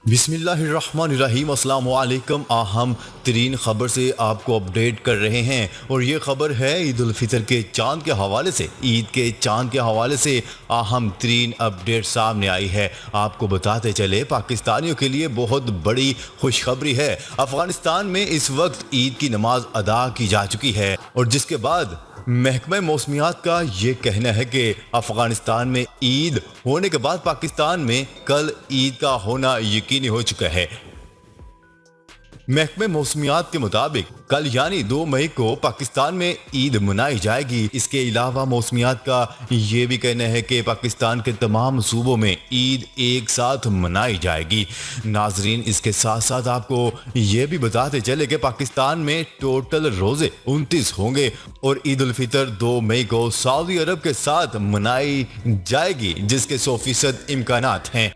बिस्मिल्लाहिर्रहमानिर्रहीम अस्सलाम वालेकुम। अहम तरीन ख़बर से आपको अपडेट कर रहे हैं और ये ख़बर है ईद उल फितर के चांद के हवाले से। ईद के चांद के हवाले से अहम तरीन अपडेट सामने आई है। आपको बताते चले पाकिस्तानियों के लिए बहुत बड़ी खुशखबरी है। अफ़गानिस्तान में इस वक्त ईद की नमाज अदा की जा चुकी है और जिसके बाद महकमा मौसमियात का ये कहना है कि अफगानिस्तान में ईद होने के बाद पाकिस्तान में कल ईद का होना यकीनी हो चुका है। महकमे मौसमियात के मुताबिक कल यानी 2 मई को पाकिस्तान में ईद मनाई जाएगी। इसके अलावा मौसमियात का ये भी कहना है कि पाकिस्तान के तमाम सूबों में ईद एक साथ मनाई जाएगी। नाजरीन, इसके साथ साथ आपको ये भी बताते चले कि पाकिस्तान में टोटल रोजे 29 होंगे और ईद उल फितर 2 मई को सऊदी अरब के साथ मनाई जाएगी, जिसके 100% इम्कानात हैं।